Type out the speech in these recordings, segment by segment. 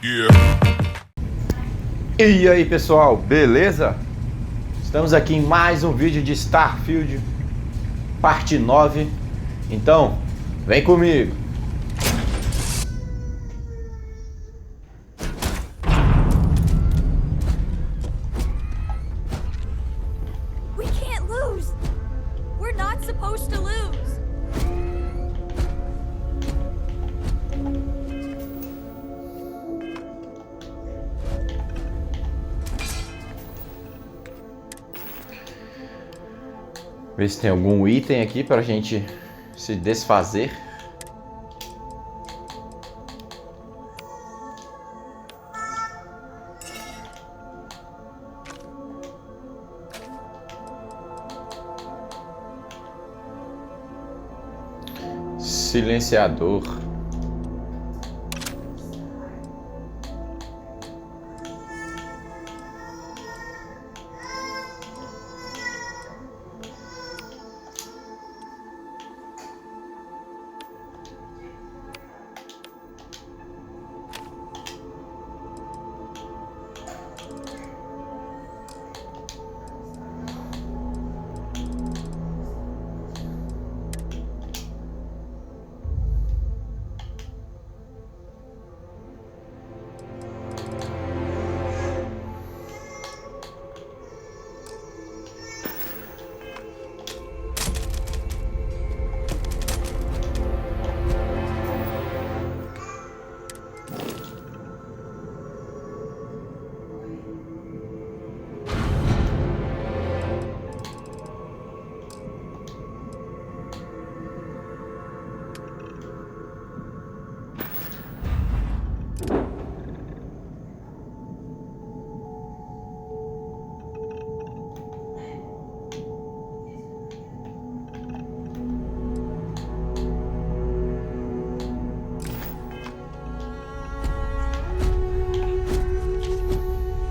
Yeah. E aí pessoal, beleza? Estamos aqui em mais um vídeo de Starfield, parte 9. Então, vem comigo! We can't lose! We're not supposed to lose! Ver se tem algum item aqui pra gente se desfazer. Silenciador.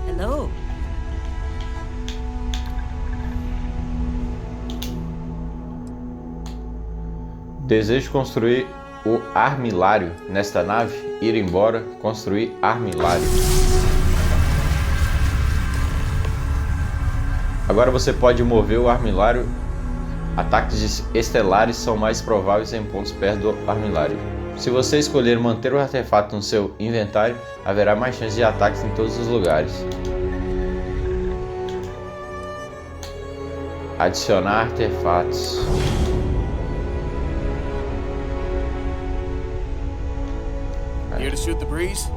Hello? Desejo construir o armilário nesta nave. Ir embora, construir armilário. Agora você pode mover o armilário. Ataques estelares são mais prováveis em pontos perto do armilário. Se você escolher manter o artefato no seu inventário, haverá mais chance de ataques em todos os lugares. Adicionar artefatos. Here to shoot the breeze?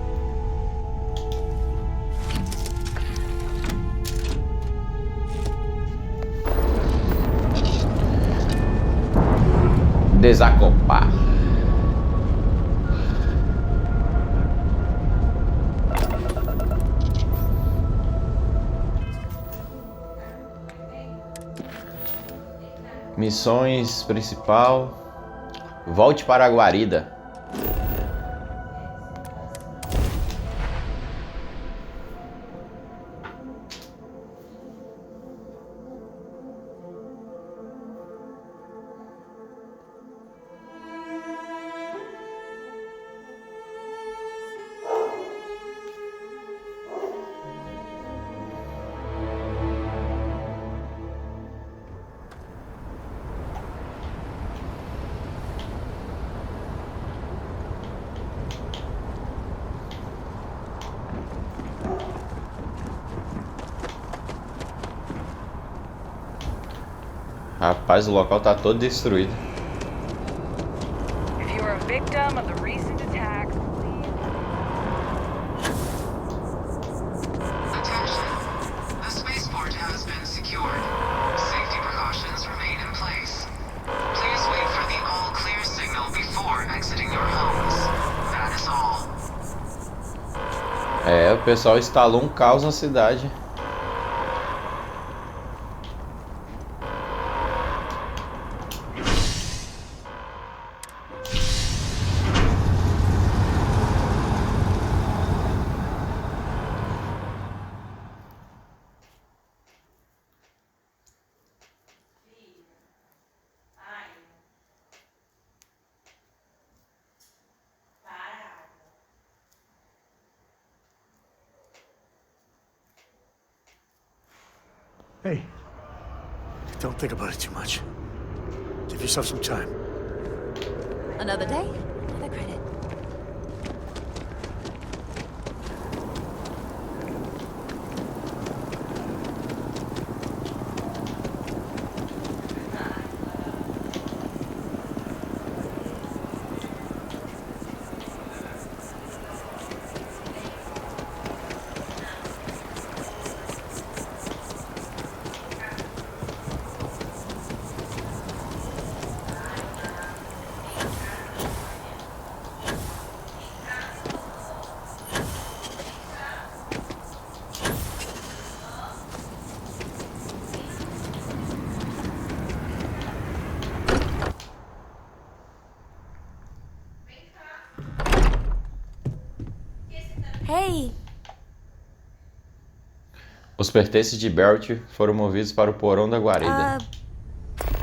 Desacoplar. Missões principal. Volte para a guarida. Rapaz, o local tá todo destruído. If you are a victim of the recent attacks, please. Attention. The spaceport has been secured. Safety precautions remain in place. Please wait for the all clear signal before exiting your homes. That is all. É, o pessoal instalou um caos na cidade. Hey, Don't think about it too much. Give yourself some time. Another day, another credit. Hey, Os pertences de Barrett foram movidos para o porão da guarida.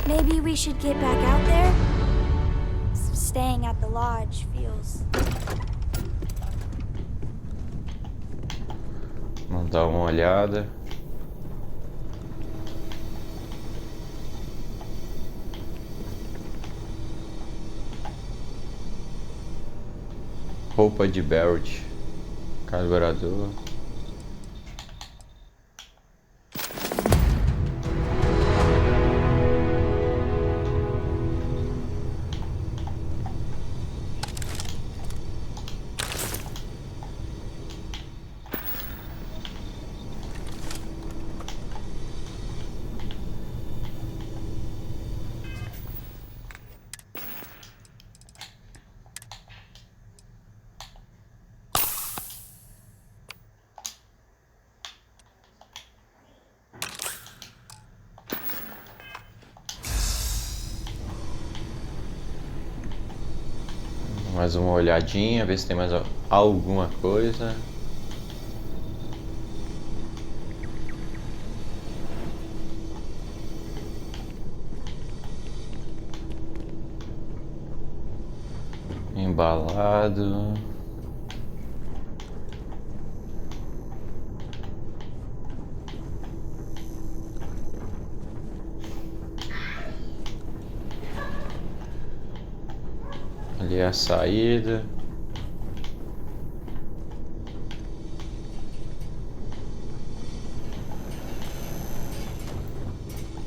maybe we should get back out there? Staying at the lodge feels... Vamos dar uma olhada. Roupa de Barrett. Carburador. Mais uma olhadinha, ver se tem mais alguma coisa. Embalado. Ali é a saída.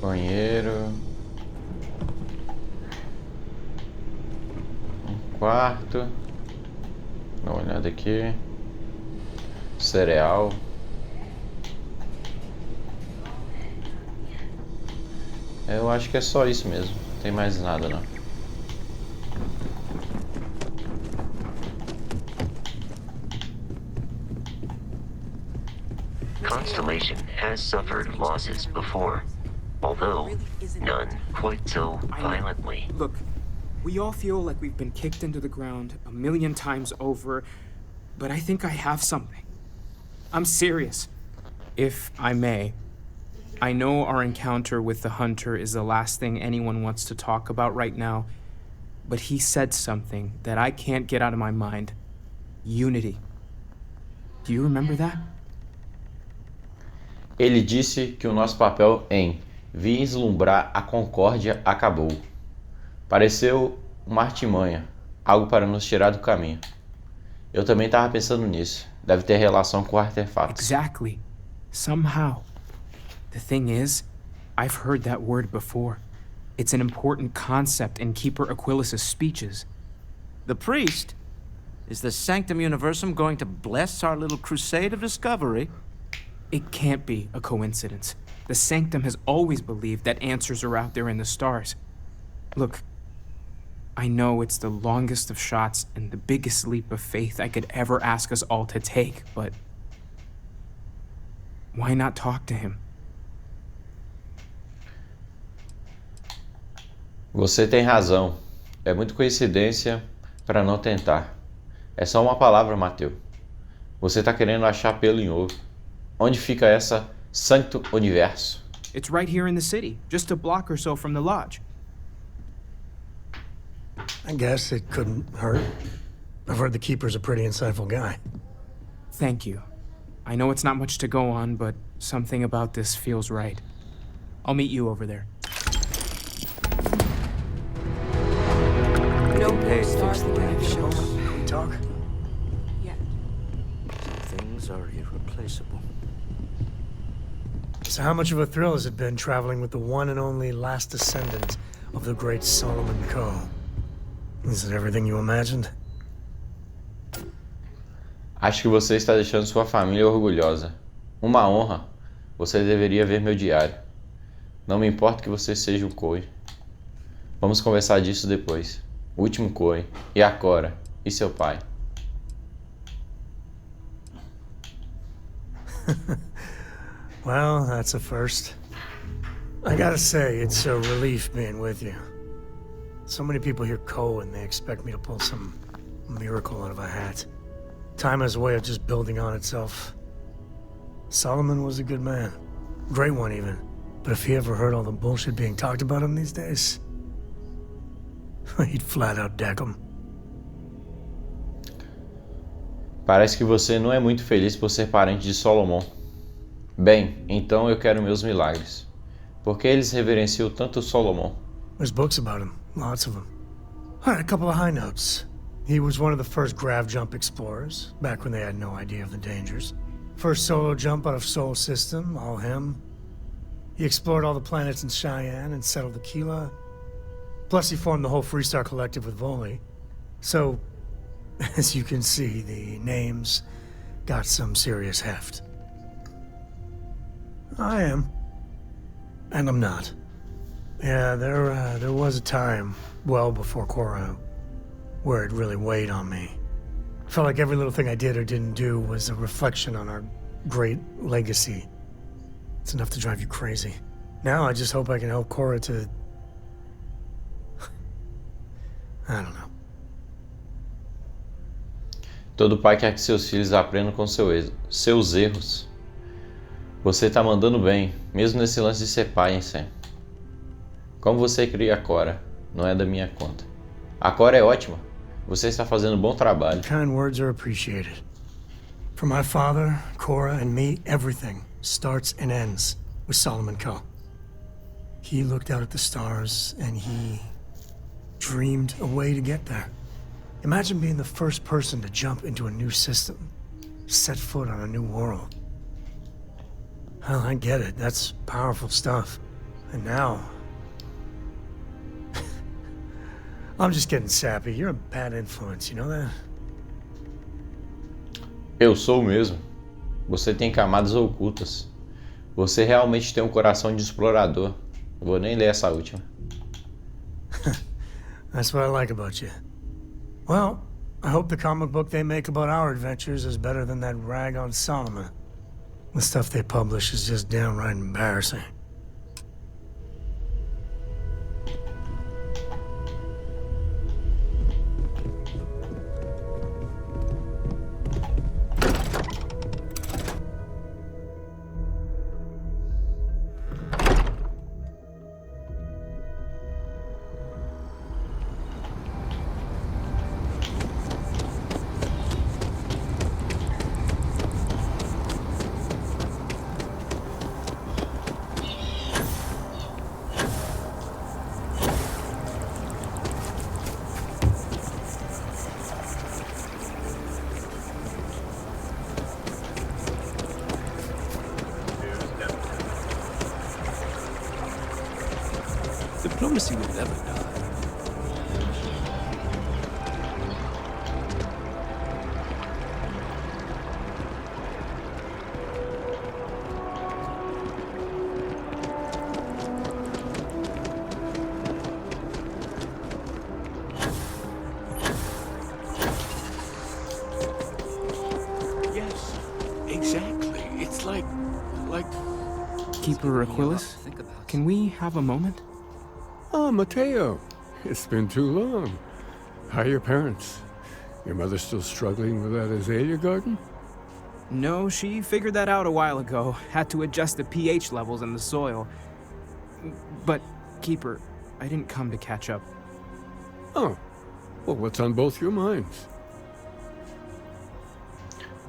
Banheiro. Um quarto. Dá uma olhada aqui. Cereal. Eu acho que é só isso mesmo. Não tem mais nada não. Constellation has suffered losses before, although none quite so violently. Look, we all feel like we've been kicked into the ground a million times over, but I think I have something. I'm serious. If I may, I know our encounter with the hunter is the last thing anyone wants to talk about right now, but he said something that I can't get out of my mind. Unity. Do you remember that? Ele disse que o nosso papel em vislumbrar a concórdia acabou. Pareceu uma artimanha, algo para nos tirar do caminho. Eu também estava pensando nisso. Deve ter relação com o artefato. Exactly. Somehow. The thing is, I've heard that word before. It's an important concept in Keeper Aquilas's speeches. The priest? Is the Sanctum Universum going to bless our little crusade of discovery? It can't be a coincidence. The Sanctum has always believed that answers are out there in the stars. Look, I know it's the longest of shots and the biggest leap of faith I could ever ask us all to take, but why not talk to him? Você tem razão. É muita coincidência para não tentar. É só uma palavra, Mateu. Você está querendo achar pelo em ovo. Onde fica essa Sancto Universo? It's right here in the city, just a block or so from the lodge. I guess it couldn't hurt. I've heard the Keeper's a pretty insightful guy. Thank you. I know it's not much to go on, but something about this feels right. I'll meet you over there. No Hey, more fix stars the that damn have shown show. up. We talk? Yeah. Things are irreplaceable. So how much of a thrill has it been traveling with the one and only last descendant of the great Solomon Coe? Is it everything you imagined? Acho que você está deixando sua família orgulhosa. Uma honra. Você deveria ver meu diário. Não me importa que você seja um Coe. Vamos conversar disso depois. O último Coe. E a Cora. E seu pai. Well, that's a first. I gotta say, it's a relief being with you. So many people hear Coe and they expect me to pull some miracle out of a hat. Time has a way of just building on itself. Solomon was a good man. Great one, even. But if he ever heard all the bullshit being talked about him these days, he'd flat out deck him. Parece que você não é muito feliz por ser parente de Solomon. Bem, então eu quero meus milagres. Por que eles reverenciam tanto Solomon? There's books about him, lots of them. All right, a couple of high notes. He was one of the first grav jump explorers, back when they had no idea of the dangers. First solo jump out of Sol System, all him. He explored all the planets in Cheyenne and settled Aquila. Plus he formed the whole Freestar Collective with Voli. So, as you can see, the names got some serious heft. I am. And I'm not. Yeah, there was a time, well before Korra, where it really weighed on me. Felt like every little thing I did or didn't do was a reflection on our great legacy. It's enough to drive you crazy. Now I just hope I can help Korra to... I don't know. Todo pai quer que seus filhos aprendam com seus erros. Você tá mandando bem, mesmo nesse lance de ser pai, hein, Sam? Como você cria a Cora, não é da minha conta. A Cora é ótima. Você está fazendo um bom trabalho. Kind words are appreciated. For my father, Korra, and me, everything starts and ends with Solomon Coe. He looked out at the stars and he dreamed a way to get there. Imagine being the first person to jump into a new system, set foot on a new world. Well, I get it. That's powerful stuff. And now... I'm just getting sappy. You're a bad influence, you know that? Eu sou o mesmo. Você tem camadas ocultas. Você realmente tem um coração de explorador. Não vou nem ler essa última. That's what I like about you. Well, I hope the comic book they make about our adventures is better than that rag on Solomon. The stuff they publish is just downright embarrassing. Diplomacy will never die. Yes, exactly. It's like... Keeper Aquilus, can we have a moment? Oh, Mateo. It's been too long. How are your parents? Your mother still struggling with that azalea garden? No, she figured that out a while ago. Had to adjust the pH levels in the soil. But, Keeper, I didn't come to catch up. Oh. Well, what's on both your minds?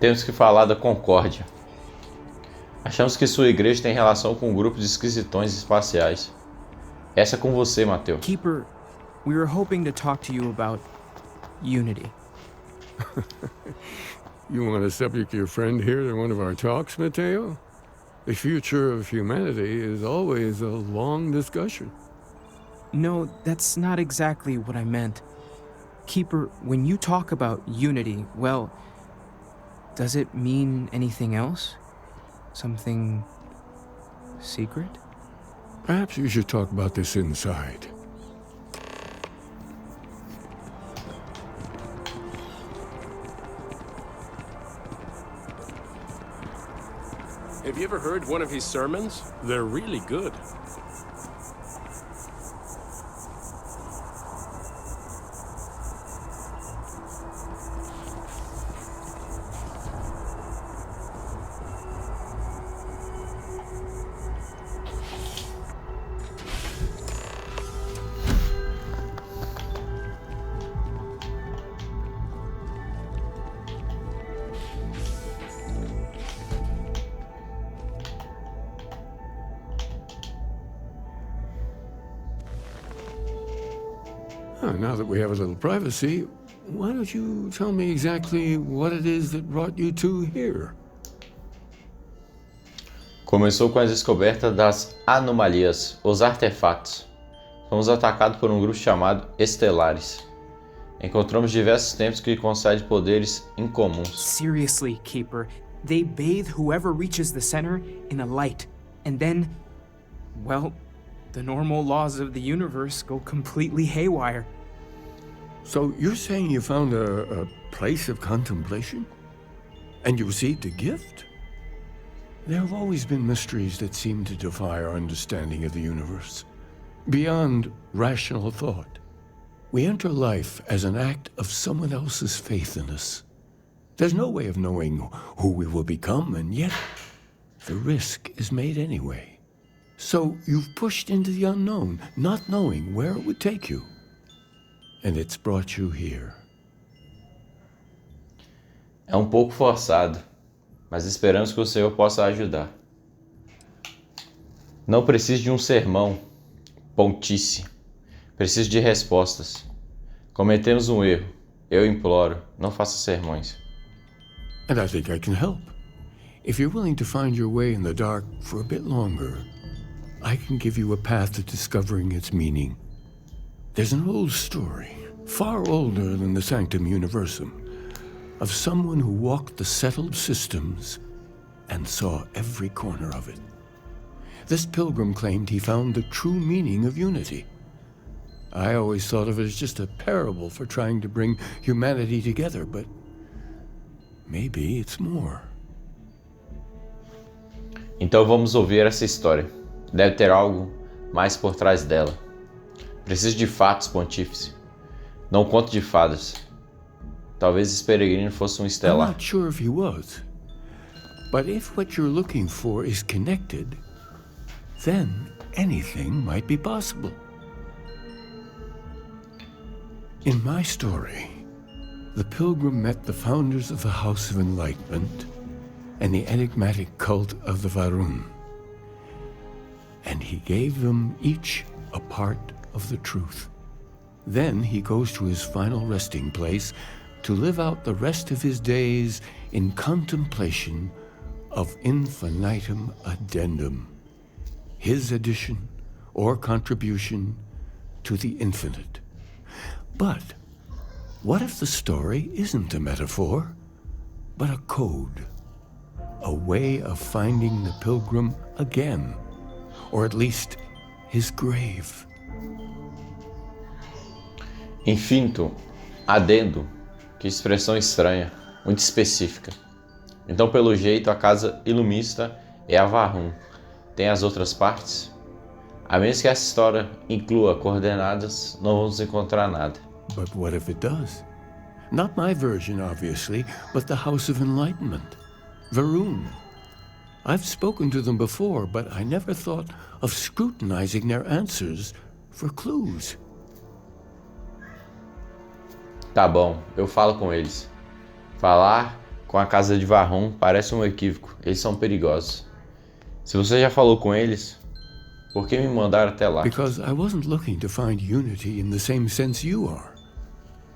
Temos que falar da Concórdia. Achamos que sua igreja tem relação com um grupo de esquisitões espaciais. Essa é com você, Mateu. Keeper, we were hoping to talk to you about unity. You want to subject your friend here to one of our talks, Mateo? The future of humanity is always a long discussion. No, that's not exactly what I meant. Keeper, when you talk about unity, well, does it mean anything else? Something secret? Perhaps you should talk about this inside. Have you ever heard one of his sermons? They're really good. Now that we have a little privacy, why don't you tell me exactly what it is that brought you two here? Começou com a descoberta das anomalias, os artefatos. Fomos atacados por um grupo chamado Estelares. Encontramos diversos templos que concedem poderes incomuns. Seriously, Keeper, they bathe whoever reaches the center in a light, and then, well, the normal laws of the universe go completely haywire. So you're saying you found a place of contemplation? And you received a gift? There have always been mysteries that seem to defy our understanding of the universe, beyond rational thought. We enter life as an act of someone else's faith in us. There's no way of knowing who we will become, and yet the risk is made anyway. So you've pushed into the unknown, not knowing where it would take you. And it's brought you here. É um pouco forçado, mas esperamos que o Senhor possa ajudar. Não preciso de um sermão, pontífice. Preciso de respostas. Cometemos um erro. Eu imploro, não faça sermões. And I think I can help. If you're willing to find your way in the dark for a bit longer, I can give you a path to discovering its meaning. There's an old story, far older than the Sanctum Universum, of someone who walked the settled systems and saw every corner of it. This pilgrim claimed he found the true meaning of unity. I always thought of it as just a parable for trying to bring humanity together, but maybe it's more. Então vamos ouvir essa história. Deve ter algo mais por trás dela. Preciso de fatos, pontífice. Não conto de fadas. Talvez esse peregrino fosse um I'm estelar. not sure if he was. But if what you're looking for is connected, then anything might be possible. In my story, the pilgrim met the founders of the House of Enlightenment and the enigmatic cult of the Varun. And he gave them each a part of the truth. Then he goes to his final resting place to live out the rest of his days in contemplation of infinitum addendum, his addition or contribution to the infinite. But what if the story isn't a metaphor, but a code, a way of finding the pilgrim again, or at least his grave? Infinito, adendo, que expressão estranha, muito específica. Então, pelo jeito, a casa ilumista é a Varun. Tem as outras partes? A menos que essa história inclua coordenadas, não vamos encontrar nada. But what if it does? Not my version, obviously, but the House of Enlightenment, Varun. I've spoken to them before, but I never thought of scrutinizing their answers for clues. Tá bom, eu falo com eles. Falar com a casa de Varun parece um equívoco, eles são perigosos. Se você já falou com eles, por que me mandaram até lá? Because I wasn't looking to find unity in the same sense you are.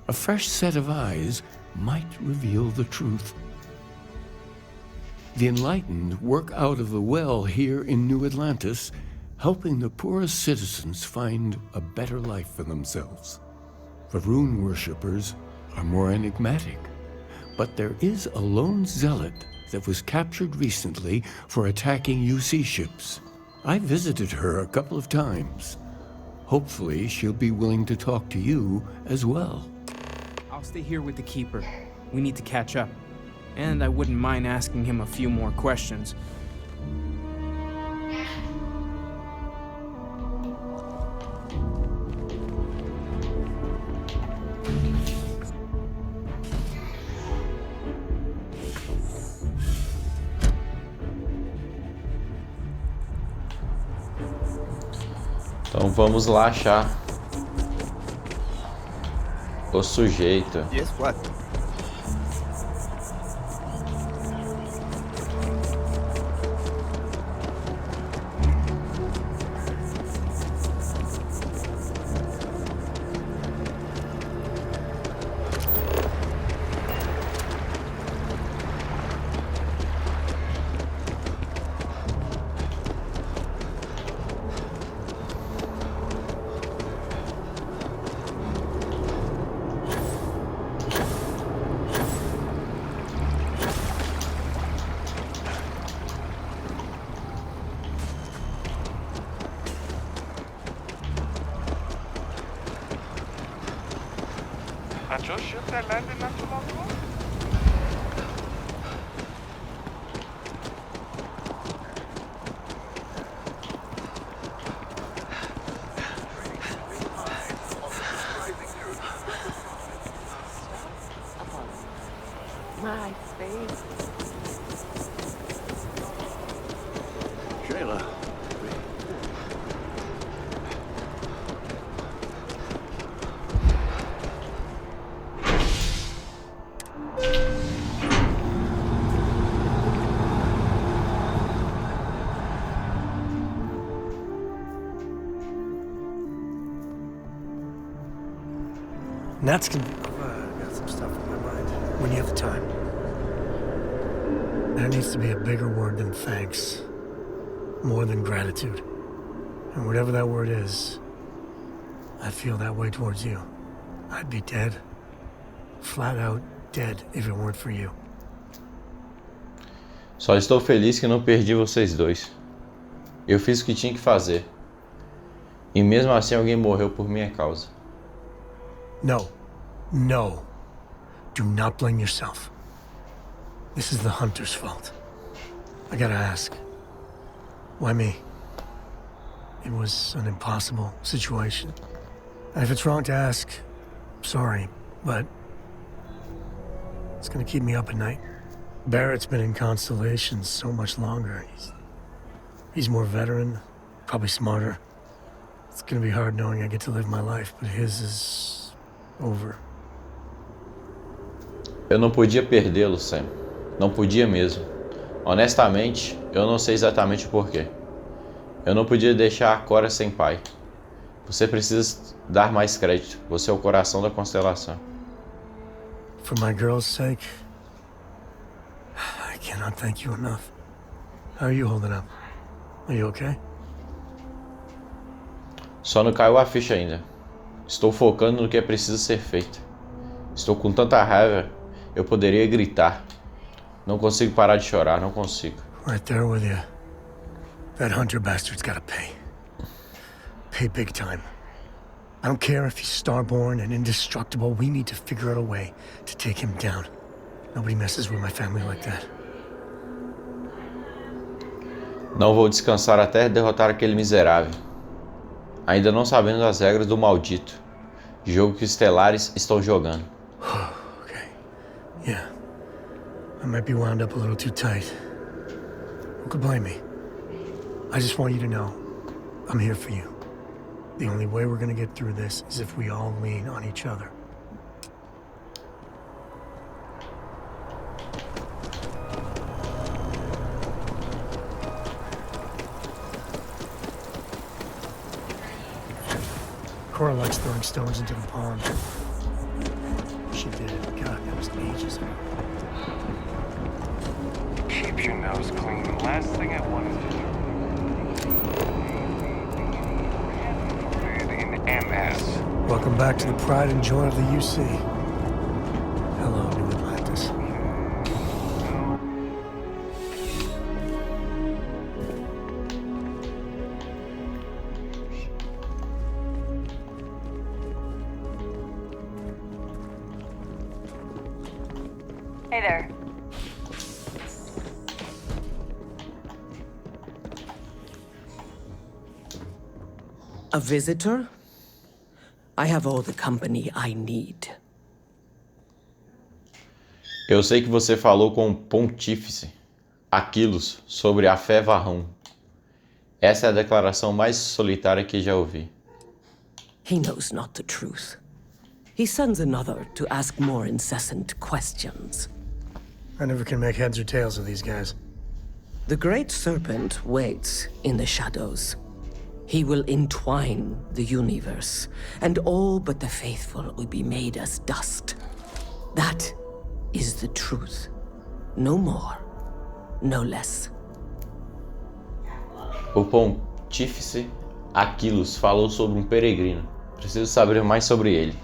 A fresh set of eyes might reveal the truth. The enlightened work out of the well here in New Atlantis, helping the poorest citizens find a better life for themselves. The rune worshippers are more enigmatic, but there is a lone zealot that was captured recently for attacking UC ships. I visited her a couple of times. Hopefully, she'll be willing to talk to you as well. I'll stay here with the Keeper. We need to catch up. And I wouldn't mind asking him a few more questions. Então vamos lá achar o sujeito. Yes, what? Achou ship that landed not too long ago? My face. Shayla. Nat's gonna got some stuff on my mind. When you have the time. There needs to be a bigger word than thanks. More than gratitude. And whatever that word is, I feel that way towards you. I'd be dead. Flat out dead if it weren't for you. Só estou feliz que não perdi vocês dois. Eu fiz o que tinha que fazer. E mesmo assim alguém morreu por minha causa. No. No. Do not blame yourself. This is the Hunter's fault. I gotta ask. Why me? It was an impossible situation. And if it's wrong to ask, sorry, but it's gonna keep me up at night. Barrett's been in Constellation so much longer. He's more veteran, probably smarter. It's gonna be hard knowing I get to live my life, but his is over. Eu não podia perdê-lo, Sam. Não podia mesmo. Honestamente, eu não sei exatamente o porquê. Eu não podia deixar a Cora sem pai. Você precisa dar mais crédito. Você é o coração da constelação. For my girl's sake, I cannot thank you enough. How are you holding up? Are you okay? Só não caiu a ficha ainda. Estou focando no que é preciso ser feito. Estou com tanta raiva, eu poderia gritar. Não consigo parar de chorar, não consigo. Right there with you. That Hunter bastard's gotta pay. Pay big time. I don't care if he's starborn and indestructible, we need to figure out a way to take him down. Nobody messes with my family like that. Não vou descansar até derrotar aquele miserável. Ainda não sabendo as regras do maldito jogo que os Estelares estão jogando. Okay. Yeah. I might be wound up a little too tight. Who could blame me? I just want you to know, I'm here for you. The only way we're gonna get through this is if we all lean on each other. Cora likes throwing stones into the pond. She did. God, that was ages ago. Keep your nose clean. The last thing I want is to in MS. Welcome back to the pride and joy of the UC. Hello, New Atlantis. Hey there. A visitor? I have all the company I need. Eu sei que você falou com o Pontífice Aquilos sobre a fé Varrão. Essa é a declaração mais solitária que já ouvi. He knows not the truth. He sends another to ask more incessant questions. I never can make heads or tails of these guys. The Great Serpent waits in the shadows. He will entwine the universe, and all but the faithful will be made as dust. That is the truth. No more, no less. O Pontífice Aquilos falou sobre um peregrino. Preciso saber mais sobre ele.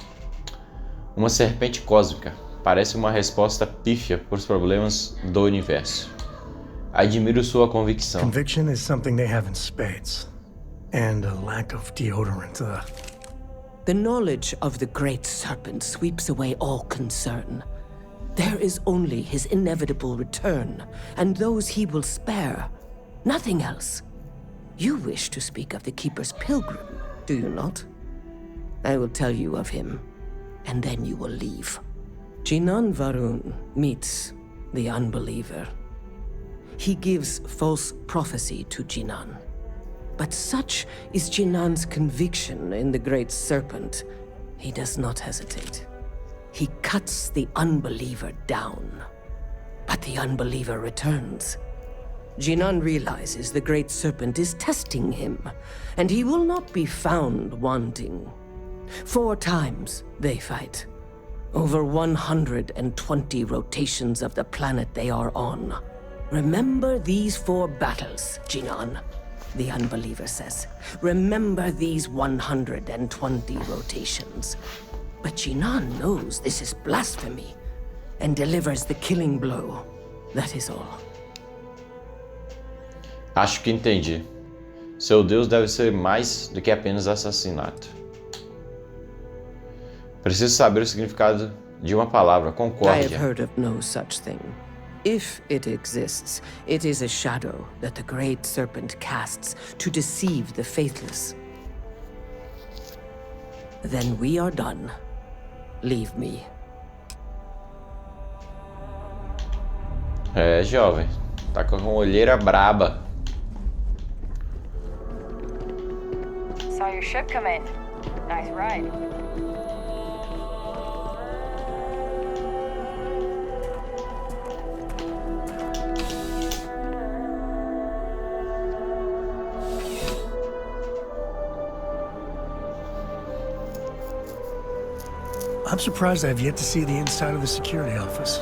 Uma serpente cósmica. Parece uma resposta pífia para os problemas do universo. Admiro sua convicção. Conviction is something they have in spades. And a lack of deodorant. The knowledge of the Great Serpent sweeps away all concern. There is only his inevitable return, and those he will spare. Nothing else. You wish to speak of the Keeper's Pilgrim, do you not? I will tell you of him, and then you will leave. Jinan Varun meets the unbeliever. He gives false prophecy to Jinan. But such is Jinan's conviction in the Great Serpent, he does not hesitate. He cuts the unbeliever down. But the unbeliever returns. Jinan realizes the Great Serpent is testing him, and he will not be found wanting. 4 times they fight. Over 120 rotations of the planet they are on. Remember these 4 battles, Jinan. The unbeliever says. Remember these 120 rotations. But Jinan knows this is blasphemy and delivers the killing blow. That is all. Acho que entendi. Seu Deus deve ser mais do que apenas assassinato. Preciso saber o significado de uma palavra, I concórdia. have heard of no such thing. If it exists, it is a shadow that the Great Serpent casts to deceive the faithless. Then we are done. Leave me. É, jovem. Tá com uma olheira braba. Saw your ship come in. Nice ride. I'm surprised I've yet to see the inside of the security office.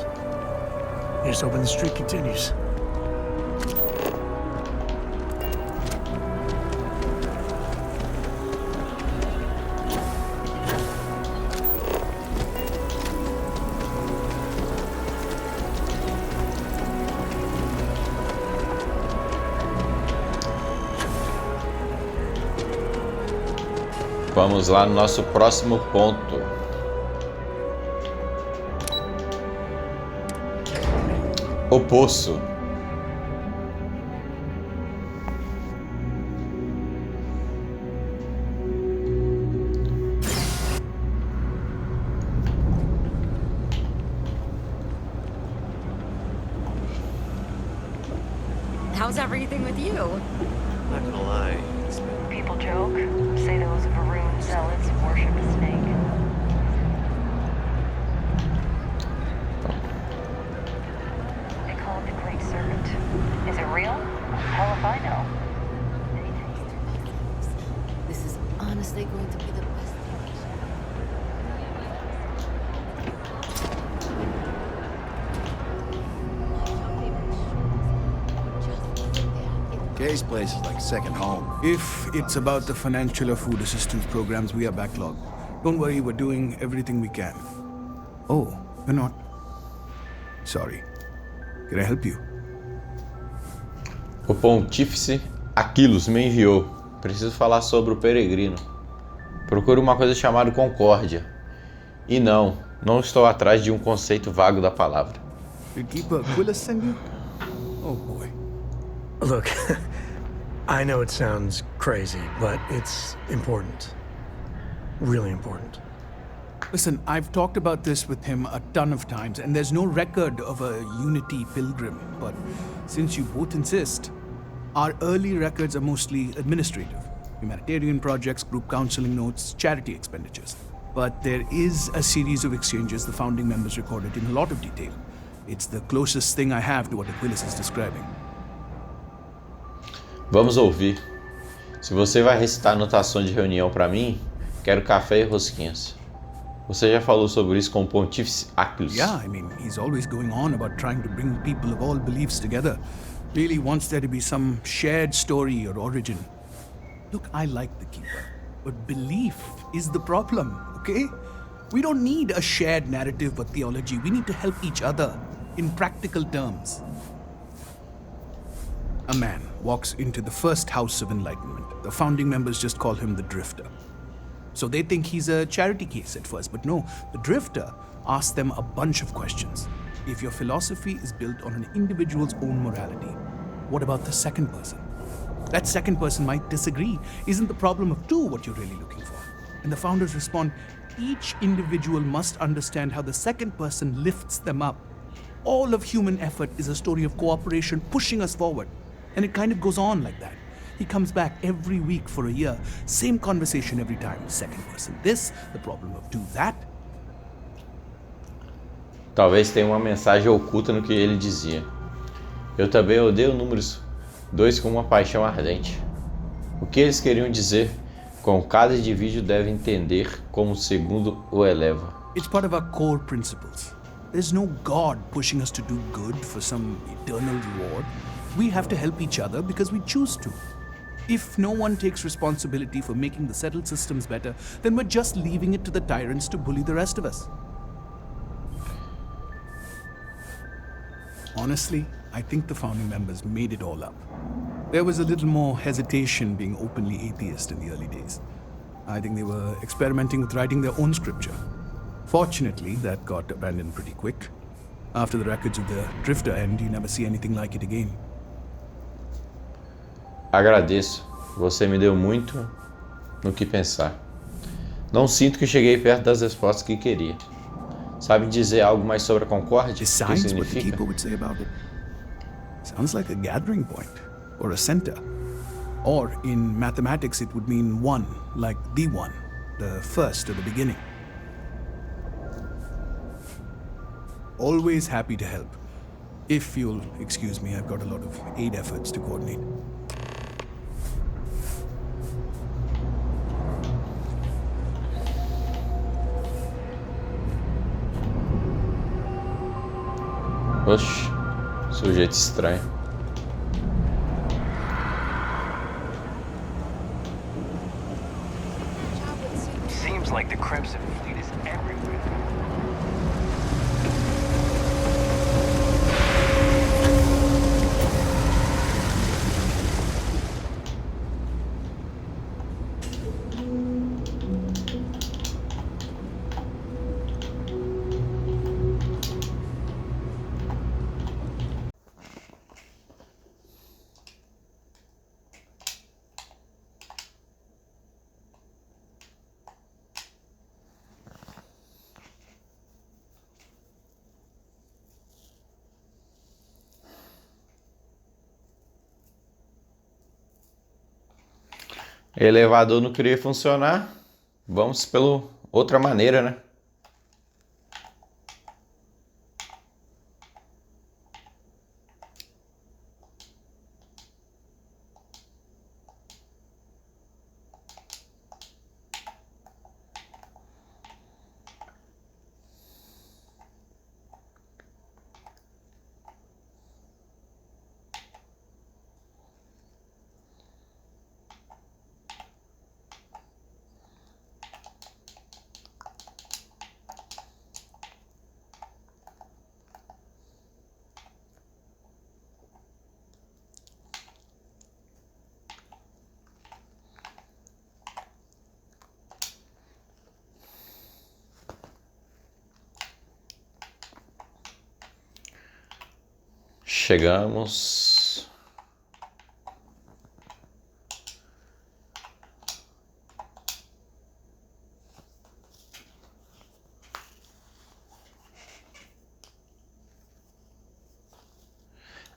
I just hoping the streak continues. Vamos lá no nosso próximo ponto. O poço. How's everything with you? Not gonna lie, it's been... People joke, say those Varun zealots worship a snake. They call it the Great Serpent. Is it real? Hell if I know. This is honestly going to be the best thing. Kay's place is like second home. If it's about the financial or food assistance programs, we are backlogged. Don't worry, we're doing everything we can. Oh, you're not. Sorry. Can I help you? O pontífice Aquilos me enviou. Preciso falar sobre o peregrino. Procure uma coisa chamada concórdia. E não estou atrás de um conceito vago da palavra. Did Keeper Aquilus send you? Oh boy. Look, I know it sounds crazy, but it's important. Really important. Listen, I've talked about this with him a ton of times, and there's no record of a Unity pilgrim. But since you both insist, our early records are mostly administrative. Humanitarian projects, group counseling notes, charity expenditures. But there is a series of exchanges the founding members recorded in a lot of detail. It's the closest thing I have to what Aquilus is describing. Vamos ouvir. Se você vai recitar anotações de reunião para mim, quero café e rosquinhas. Você já falou sobre isso com o pontífice Aquilos? Yeah, I mean, he's always going on about trying to bring people of all beliefs together. Really wants there to be some shared story or origin. Look, I like the Keeper, but belief is the problem, okay? We don't need a shared narrative or theology. We need to help each other in practical terms. A man walks into the first house of enlightenment. The founding members just call him the Drifter. So they think he's a charity case at first, but no, the Drifter asks them a bunch of questions. If your philosophy is built on an individual's own morality, what about the second person? That second person might disagree. Isn't the problem of two what you're really looking for? And the founders respond, each individual must understand how the second person lifts them up. All of human effort is a story of cooperation pushing us forward. And it kind of goes on like that. He comes back every week for a year. Same conversation every time. Second person this, the problem of do that. Talvez tenha uma mensagem oculta no que ele dizia. Eu também odeio números 2 com uma paixão ardente. O que eles queriam dizer com cada indivíduo deve entender como o segundo o eleva. It's part of our core principles. There's no God pushing us to do good for some eternal reward. We have to help each other because we choose to. If no one takes responsibility for making the settled systems better, then we're just leaving it to the tyrants to bully the rest of us. Honestly, I think the founding members made it all up. There was a little more hesitation being openly atheist in the early days. I think they were experimenting with writing their own scripture. Fortunately, that got abandoned pretty quick. After the records of the Drifter end, you never see anything like it again. Agradeço. Você me deu muito no que pensar. Não sinto que cheguei perto das respostas que queria. Sabe dizer algo mais sobre a concórdia? O que Besides what the significa? Keeper would say about it. Sounds like a gathering point, or a center. Or, in mathematics, it would mean one, like the one, the first or the beginning. Always happy to help. If you'll excuse me, I've got a lot of aid efforts to coordinate. Oxe, sujeito estranho. Seems like the Crimson Fleet is everywhere. Elevador não queria funcionar. Vamos pela outra maneira, né? chegamos.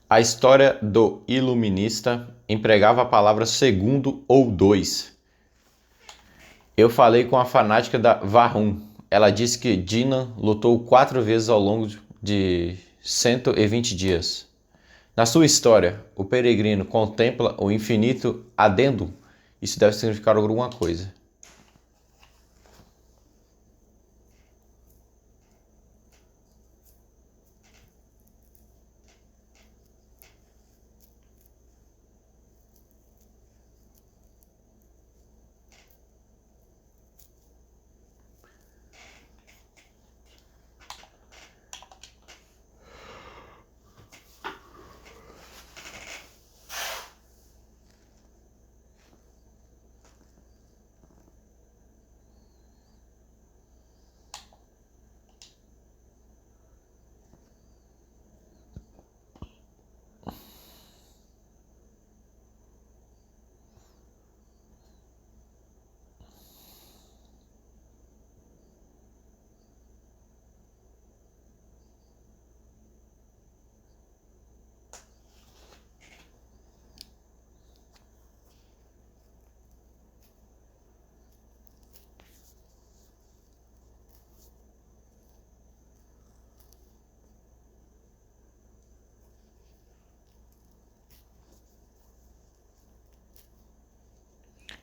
A história do iluminista empregava a palavra segundo ou dois. Eu falei com a fanática da Vahun. Ela disse que Dinan lutou 4 vezes ao longo de 120 dias. Na sua história, o peregrino contempla o infinito adendo. Isso deve significar alguma coisa.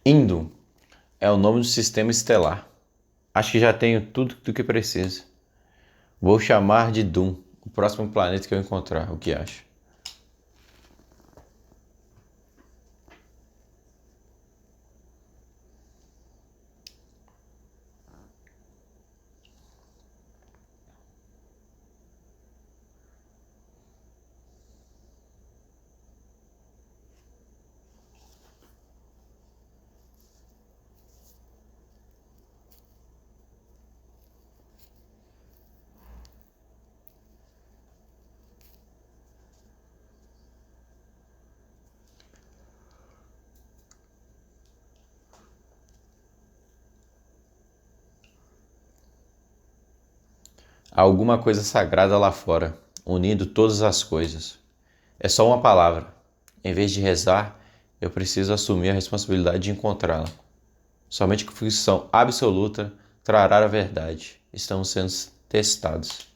Indum é o nome do sistema estelar. Acho que já tenho tudo do que preciso. Vou chamar de Dum, o próximo planeta que eu encontrar. O que acha? Há alguma coisa sagrada lá fora, unindo todas as coisas. É só uma palavra. Em vez de rezar, eu preciso assumir a responsabilidade de encontrá-la. Somente convicção absoluta trará a verdade. Estamos sendo testados.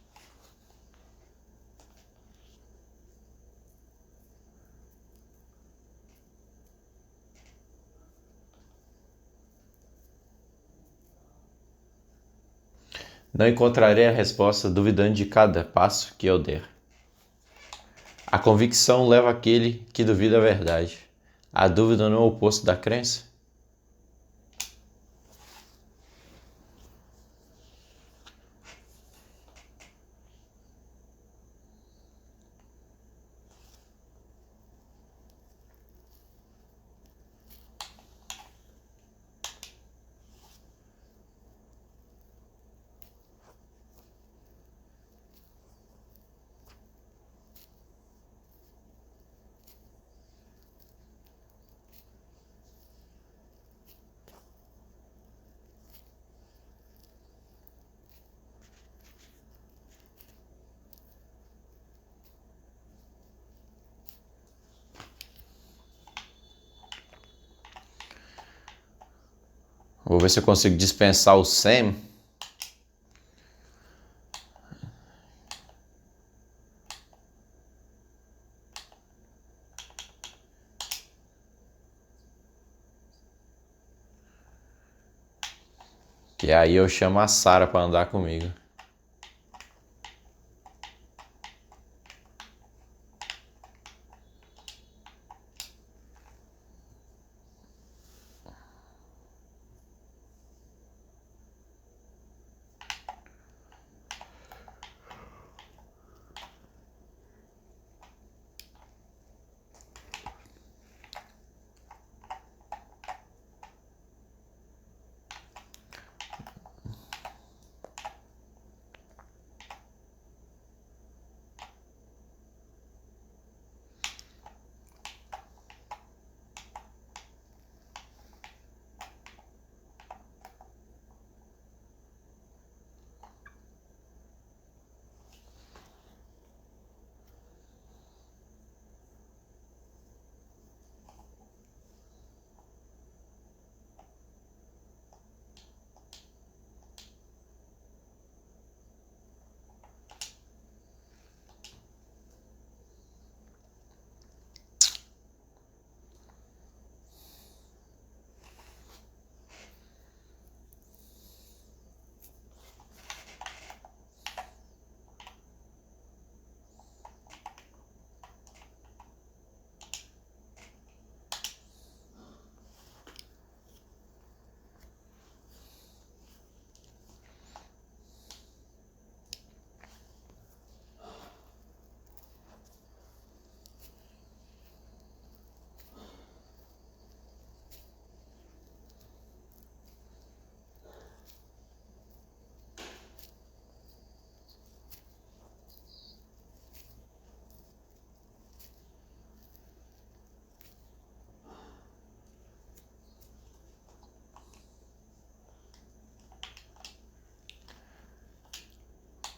Não encontrarei a resposta duvidando de cada passo que eu der. A convicção leva aquele que duvida a verdade. A dúvida não é o oposto da crença? Vou ver se eu consigo dispensar o Sam. Que aí eu chamo a Sarah para andar comigo.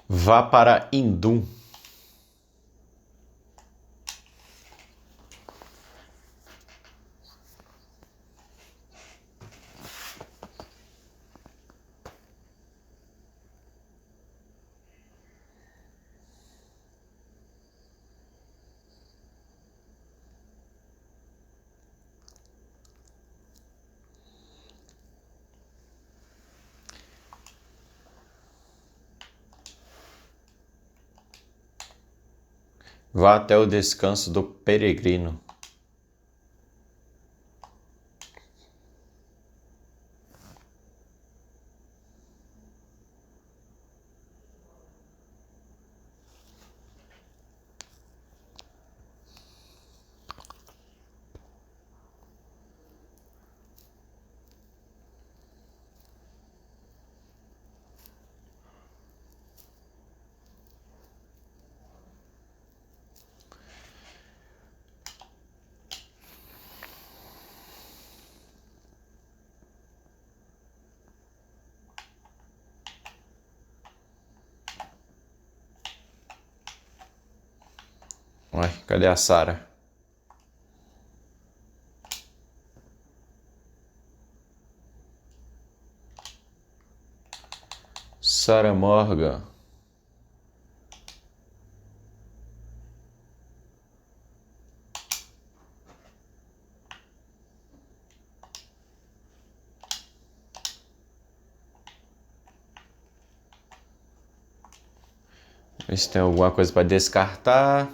Vá para Indum. Vá até o descanso do peregrino. Ué, cadê a Sarah? Sarah Morgan. Ver se tem alguma coisa para descartar.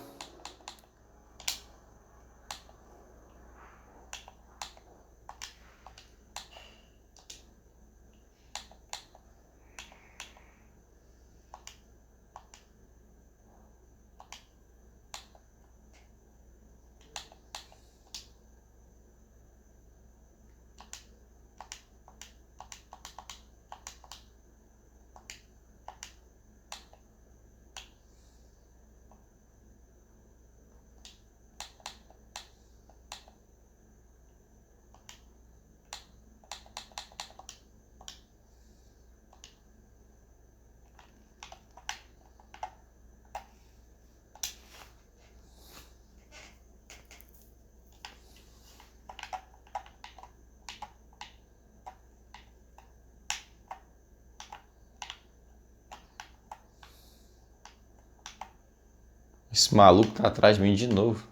Esse maluco tá atrás de mim de novo.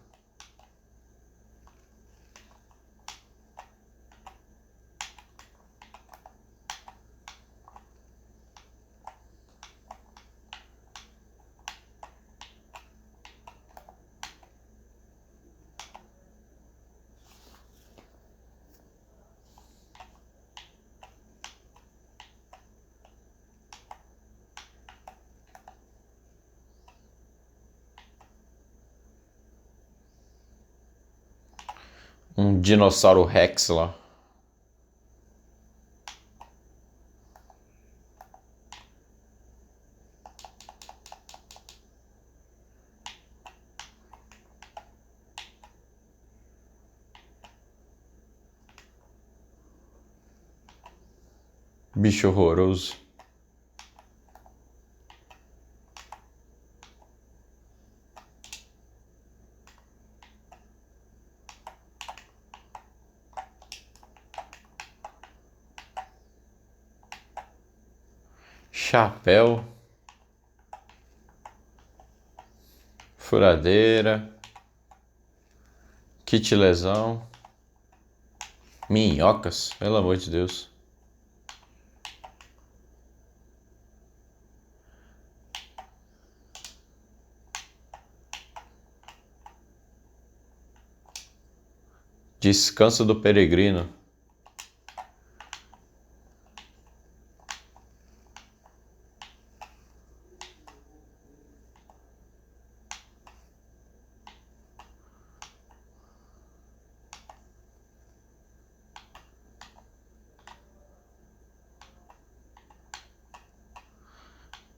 Um dinossauro Rex lá. Bicho horroroso. Chapéu. Furadeira. Kit lesão. Minhocas, pelo amor de Deus. Descanso do peregrino.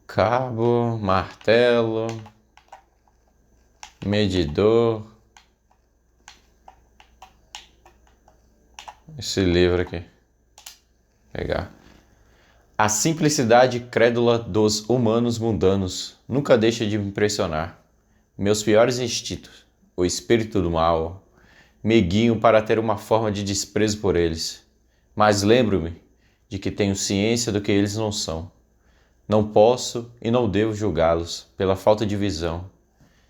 Cabo, martelo, medidor. Esse livro aqui. Pegar. A simplicidade crédula dos humanos mundanos nunca deixa de me impressionar. Meus piores instintos, o espírito do mal, me guiam para ter uma forma de desprezo por eles. Mas lembro-me de que tenho ciência do que eles não são. Não posso e não devo julgá-los pela falta de visão,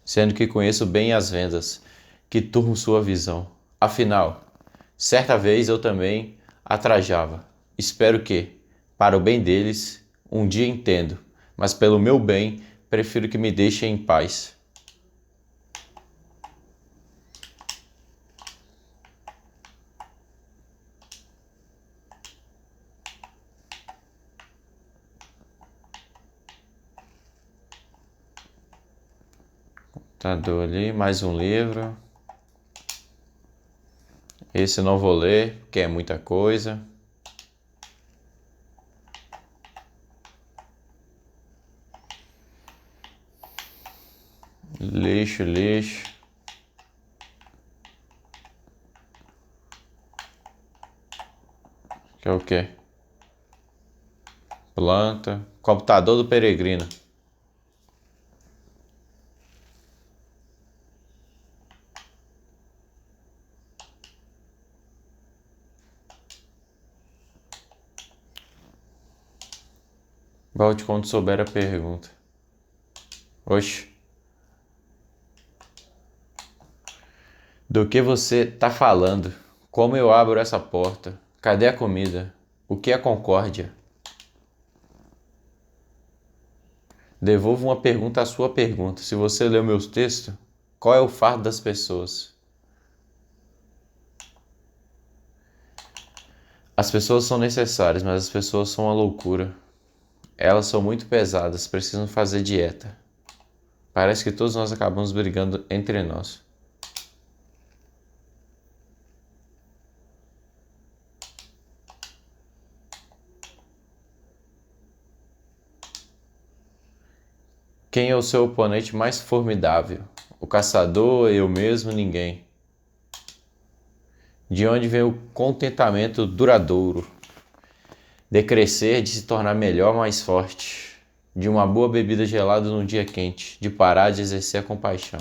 sendo que conheço bem as vendas que turmam sua visão. Afinal, certa vez eu também a trajava. Espero que, para o bem deles, um dia entendo, mas pelo meu bem, prefiro que me deixem em paz. Computador ali, mais um livro. Esse eu não vou ler, porque é muita coisa. Lixo, lixo. Que é o quê? Planta. Computador do peregrino. Volte quando souber a pergunta. Oxe. Do que você tá falando? Como eu abro essa porta? Cadê a comida? O que é concórdia? Devolvo uma pergunta à sua pergunta. Se você leu meus textos, qual é o fardo das pessoas? As pessoas são necessárias, mas as pessoas são uma loucura. Elas são muito pesadas, precisam fazer dieta. Parece que todos nós acabamos brigando entre nós. Quem é o seu oponente mais formidável? O caçador, eu mesmo, ninguém. De onde vem o contentamento duradouro? De crescer, de se tornar melhor, mais forte. De uma boa bebida gelada num dia quente. De parar de exercer a compaixão.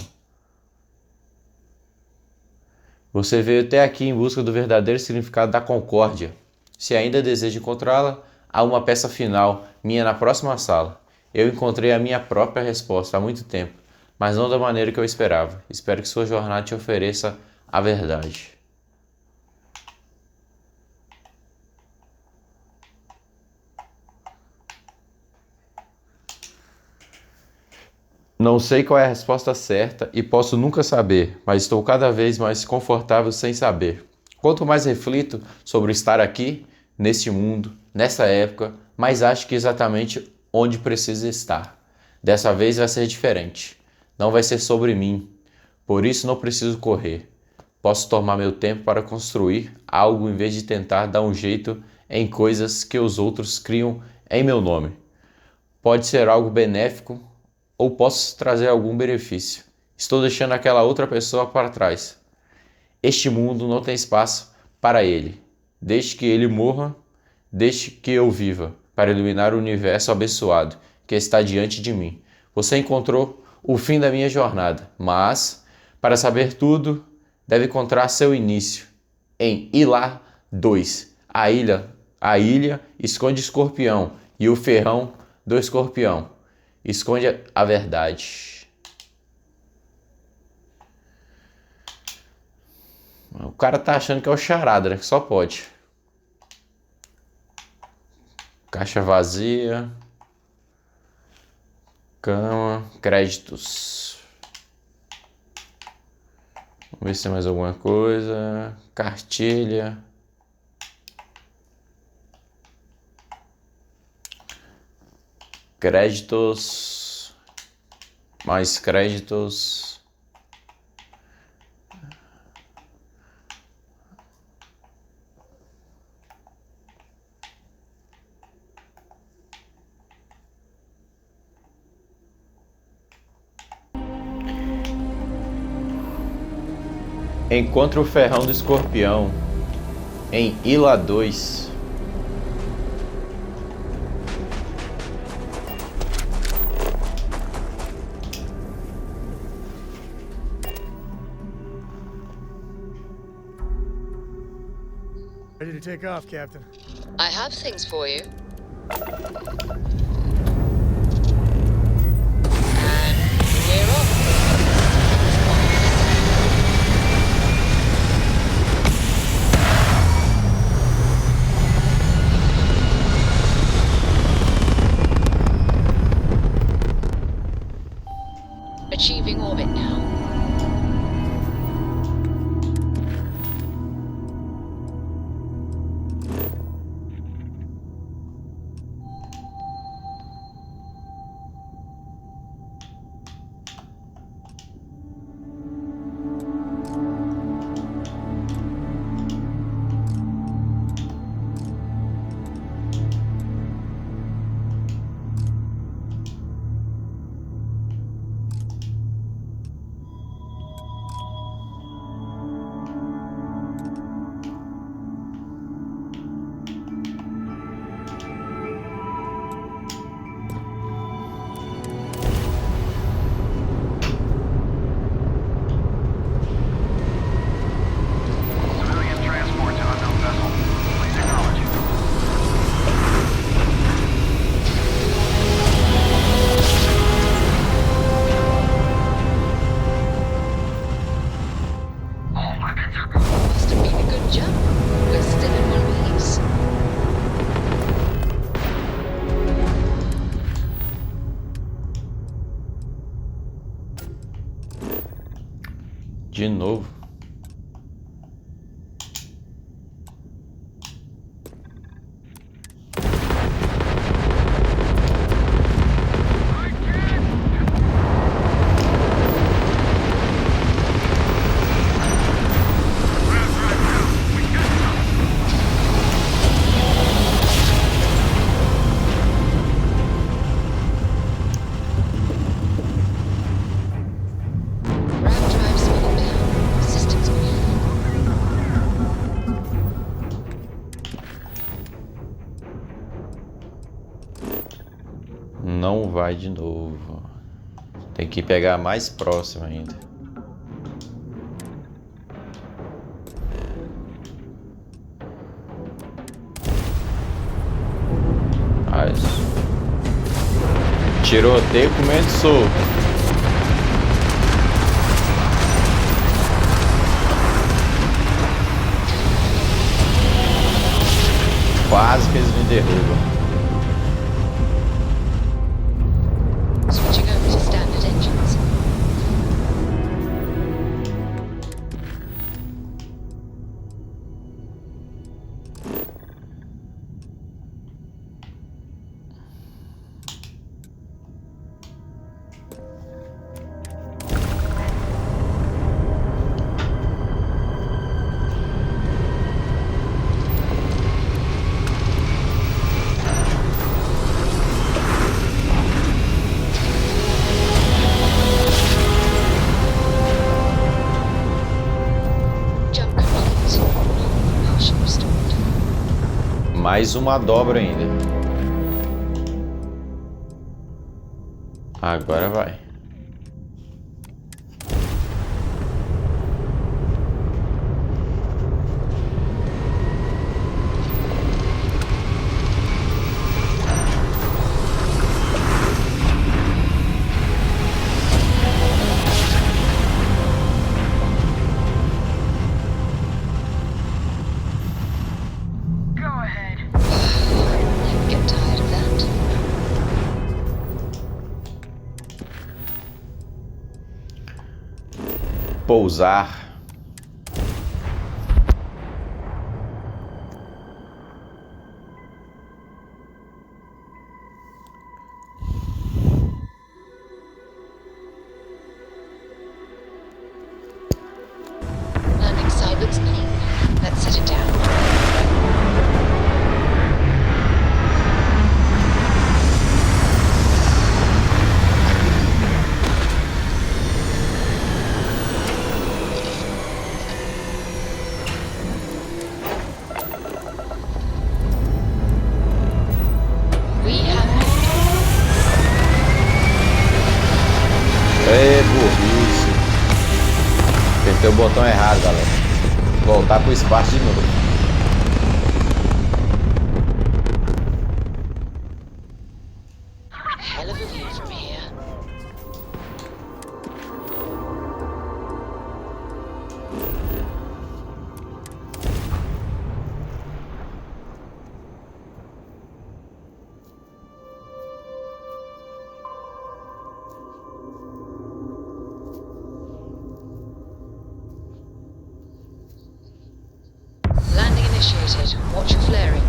Você veio até aqui em busca do verdadeiro significado da concórdia. Se ainda deseja encontrá-la, há uma peça final, minha na próxima sala. Eu encontrei a minha própria resposta há muito tempo, mas não da maneira que eu esperava. Espero que sua jornada te ofereça a verdade. Não sei qual é a resposta certa e posso nunca saber, mas estou cada vez mais confortável sem saber. Quanto mais reflito sobre estar aqui, neste mundo, nessa época, mais acho que exatamente onde preciso estar. Dessa vez vai ser diferente. Não vai ser sobre mim. Por isso não preciso correr. Posso tomar meu tempo para construir algo em vez de tentar dar um jeito em coisas que os outros criam em meu nome. Pode ser algo benéfico ou posso trazer algum benefício. Estou deixando aquela outra pessoa para trás. Este mundo não tem espaço para ele. Deixe que ele morra, deixe que eu viva, para iluminar o universo abençoado que está diante de mim. Você encontrou o fim da minha jornada, mas, para saber tudo, deve encontrar seu início. Em Ilá 2, a ilha esconde o escorpião e o ferrão do escorpião esconde a verdade. O cara tá achando que é o charada, né? Que só pode. Caixa vazia. Cama. Créditos. Vamos ver se tem mais alguma coisa. Cartilha. Créditos. Mais créditos. Encontre o ferrão do escorpião em Ilha 2. Ready to take off, Captain. I have things for you. And we're off. Achieving orbit now. De novo. Não vai de novo. Tem que pegar mais próximo ainda. Tiroteio comendo solto. Quase que eles me derrubam. Switching over to standard engines. Mais uma dobra ainda. Agora vai. Pousar. Landing side looks clean. Let's set it down. Burrice. Apertei o botão errado, galera. Voltar pro espaço de novo. initiated. Watch your flaring.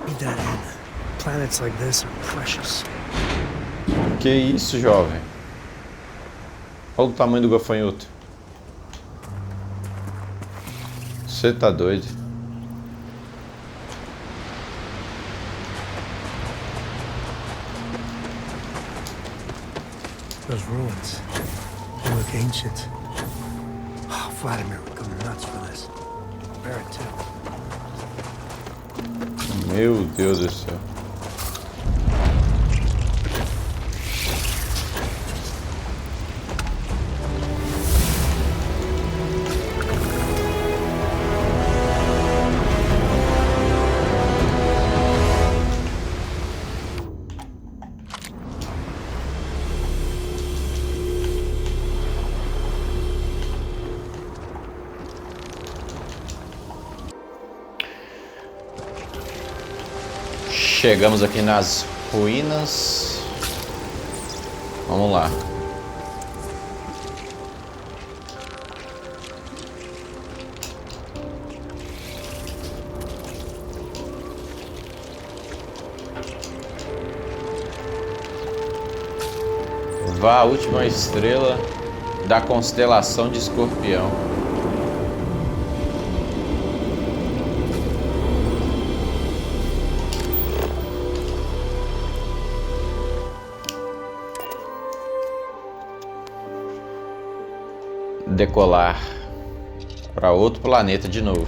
Read that in. Planets like this are precious. Que isso, jovem? Olha o tamanho do gafanhoto. Você tá doido? Those ruins, they look ancient. Oh, Vladimir would go nuts for this. Barrett too. Meu Deus do céu. Chegamos aqui nas ruínas. Vamos lá. Vá à última estrela da constelação de Escorpião. Decolar para outro planeta de novo.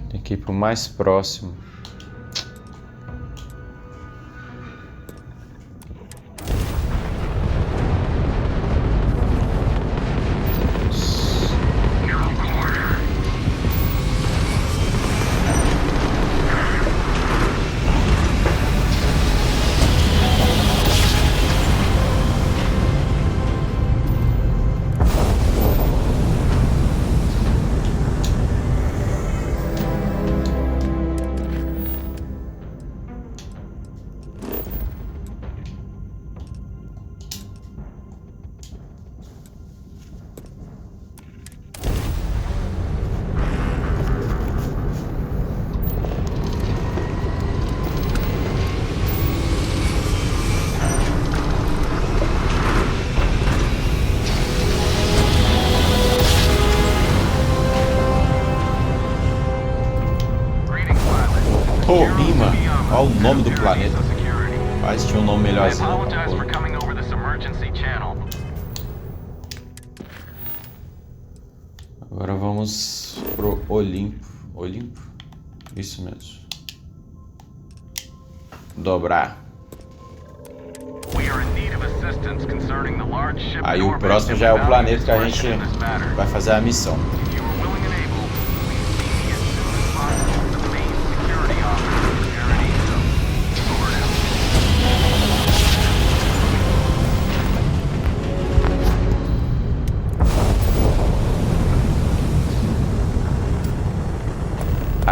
Tem que ir pro mais próximo. Torima, olha o nome do planeta. Mas tinha um nome melhorzinho. Agora vamos pro Olimpo. Olimpo? Isso mesmo. Dobrar. Aí o próximo já é o planeta que a gente vai fazer a missão.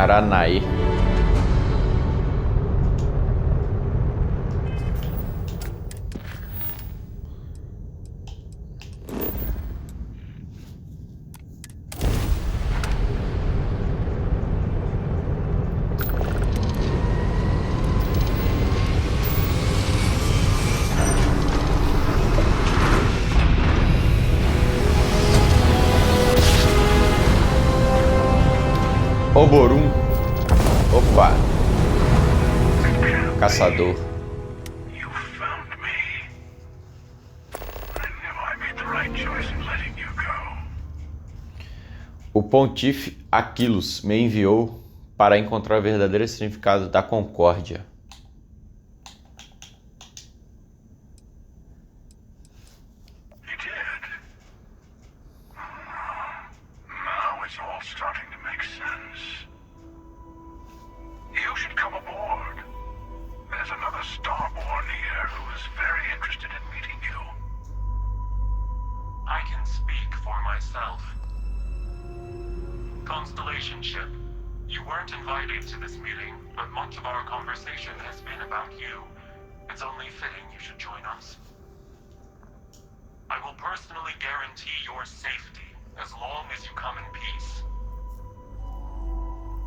Aranaí. Oborum. Opa. Caçador. O pontífice Aquilos me enviou para encontrar o verdadeiro significado da concórdia. Constellation ship. You weren't invited to this meeting, but much of our conversation has been about you. It's only fitting you should join us. I will personally guarantee your safety as long as you come in peace.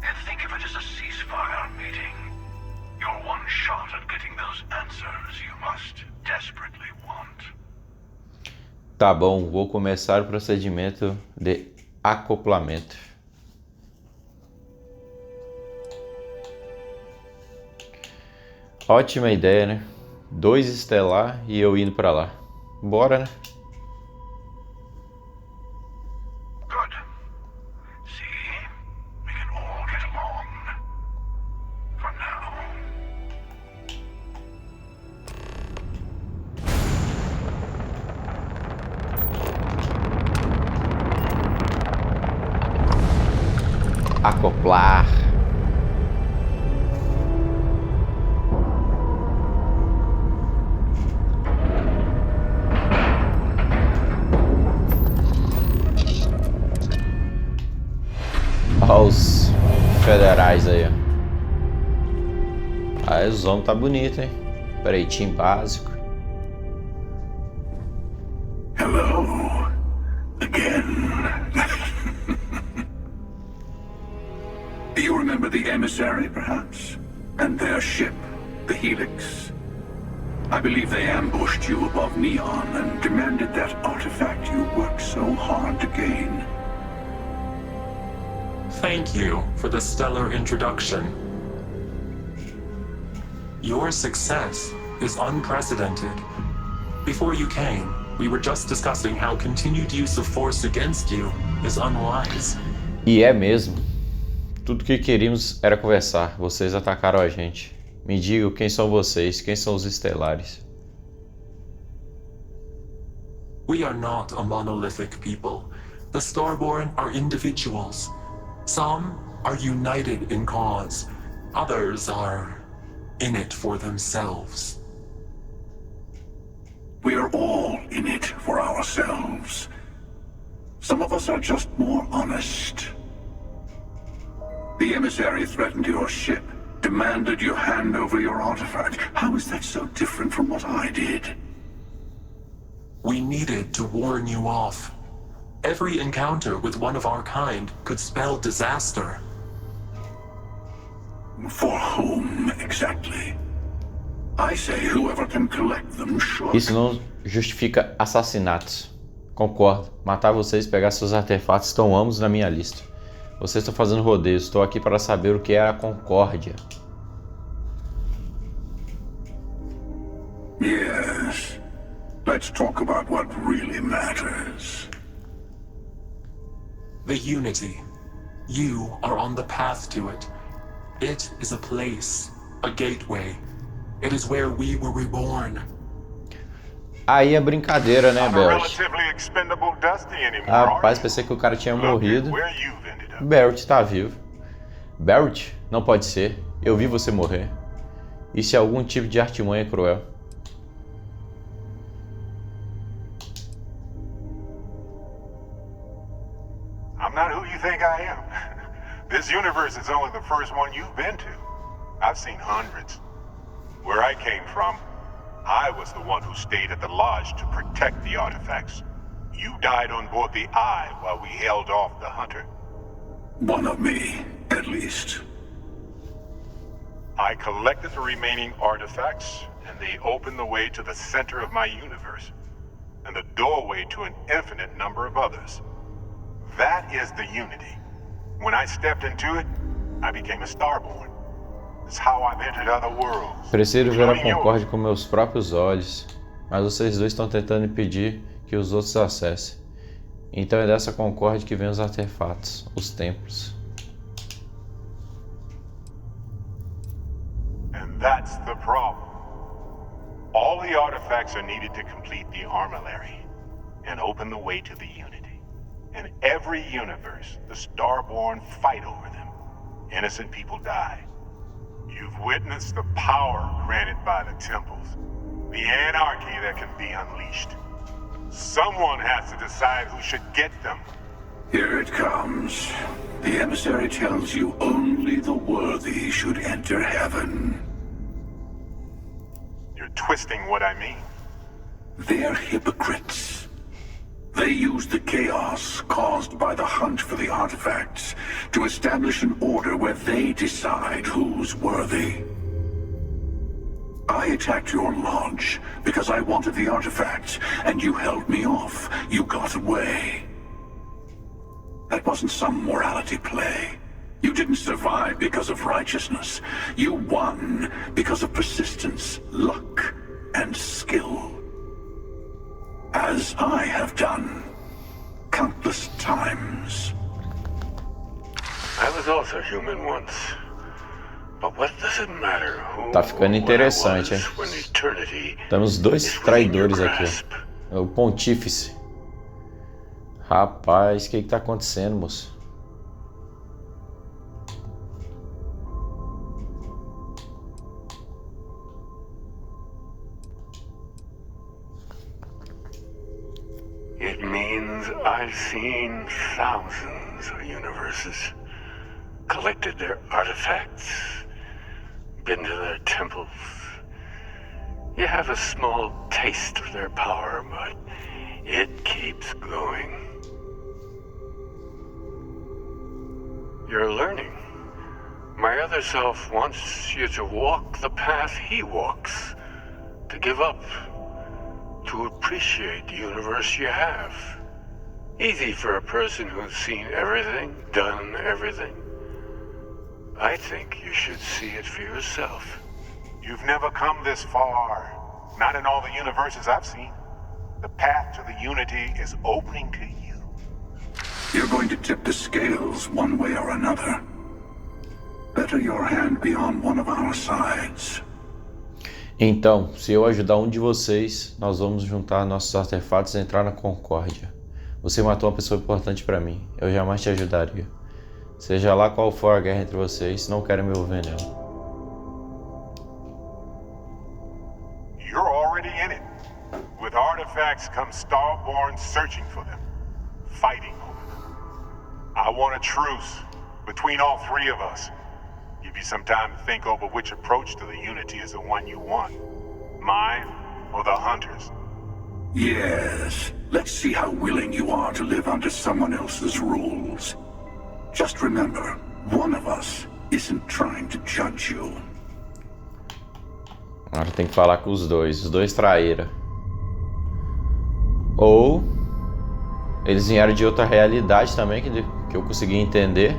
And think of it as a ceasefire meeting. You're one shot at getting those answers you must desperately want. Tá bom, vou começar o procedimento de acoplamento. Ótima ideia, né? 2 estelar e eu indo pra lá. Bora, né? Acoplar. Olha os federais aí, ó. Aí os homens tá bonito, hein? Pretinho básico. Hello. Again. Do you remember the emissary, perhaps? And their ship, the Helix? I believe they ambushed you above Neon and demanded that artifact you worked so hard to gain. Thank you for the stellar introduction. Your success is unprecedented. Before you came, we were just discussing how continued use of force against you is unwise. E é mesmo. Tudo que queríamos era conversar. Vocês atacaram a gente. Me digam quem são vocês, quem são os estelares. We are not a monolithic people. The Starborn are individuals. Some are united in cause. Others are in it for themselves. We are all in it for ourselves. Some of us are just more honest. The emissary threatened your ship, demanded you hand over your artifact. How is that so different from what I did? We needed to warn you off. Every encounter with one of our kind could spell disaster. For whom, exactly? I say whoever can collect them should. Isso não justifica assassinatos. Concordo. Matar vocês e pegar seus artefatos estão ambos na minha lista. Vocês estão fazendo rodeio. Estou aqui para saber o que é a concórdia. Yes. Let's talk about what really matters. The Unity. You are on the path to it. It is a place, a gateway. It is where we were reborn. Aí é brincadeira, né, Belt? Rapaz, pensei que o cara tinha morrido. Belt tá vivo. Belt? Não pode ser. Eu vi você morrer. Isso é algum tipo de artimanha cruel. I'm not who you think I am. This universe is only the first one you've been to. I've seen hundreds. Where I came from, I was the one who stayed at the lodge to protect the artifacts. You died on board the Eye while we held off the Hunter. One of me, at least. I collected the remaining artifacts, and they opened the way to the center of my universe, and the doorway to an infinite number of others. That is the Unity. When I stepped into it, I became a Starborn. It's how I've entered other worlds. Prefiro ver a Concórdia com meus próprios olhos, mas vocês dois estão tentando impedir que os outros acessem. Então é dessa Concórdia que vêm os artefatos, os templos. And that's the problem. All the artifacts are needed to complete the Armillary and open the way to the Unity. In every universe, the Starborn fight over them. Innocent people die. You've witnessed the power granted by the temples, the anarchy that can be unleashed. Someone has to decide who should get them. Here it comes. The emissary tells you only the worthy should enter heaven. You're twisting what I mean. They're hypocrites. They use the chaos caused by the hunt for the artifacts to establish an order where they decide who's worthy. I attacked your lodge because I wanted the artifacts, and you held me off. You got away. That wasn't some morality play. You didn't survive because of righteousness. You won because of persistence, luck, and skill. As I have done countless times. I was also human once. But what does it matter who Tá ficando interessante, hein? Temos dois traidores aqui. O Pontífice. Rapaz, o que tá acontecendo, moço? It means I've seen thousands of universes, collected their artifacts, been to their temples. You have a small taste of their power, but it keeps going. You're learning. My other self wants you to walk the path he walks, to give up, to appreciate the universe you have. Easy for a person who's seen everything, done everything. I think you should see it for yourself. You've never come this far. Not in all the universes I've seen. The path to the Unity is opening to you. You're going to tip the scales one way or another. Better your hand be on one of our sides. Então, se eu ajudar um de vocês, nós vamos juntar nossos artefatos e entrar na Concórdia. Você matou uma pessoa importante para mim. Eu jamais te ajudaria. Seja lá qual for a guerra entre vocês, não quero me envolver nela. You're already in it. With artifacts come Starborn searching for them, fighting over them. I want a truce between all three of us. Give you some time to think over which approach to the Unity is the one you want. Mine or the Hunters? Yes. Let's see how willing you are to live under someone else's rules. Just remember, one of us isn't trying to judge you. Agora tem que falar com os dois traíra. Ou eles vieram de outra realidade também, que eu consegui entender.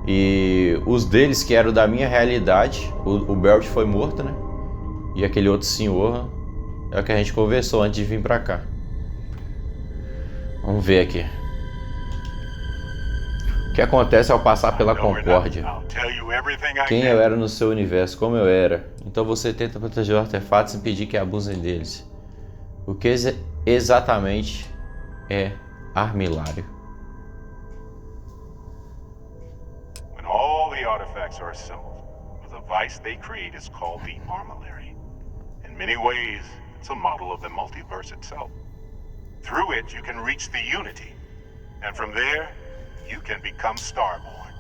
E os deles que eram da minha realidade, o Belt foi morto, né? E aquele outro senhor é o que a gente conversou antes de vir pra cá. Vamos ver aqui. O que acontece ao passar pela Concórdia? Quem eu era no seu universo, como eu era. Então você tenta proteger os artefatos e impedir que abusem deles. O que exatamente é Armilário? When all the artifacts are assembled, the device they create is called the Armillary. In many ways, it's a model of the multiverse itself. Through it, you can reach the Unity, and from there, you can become Starborn.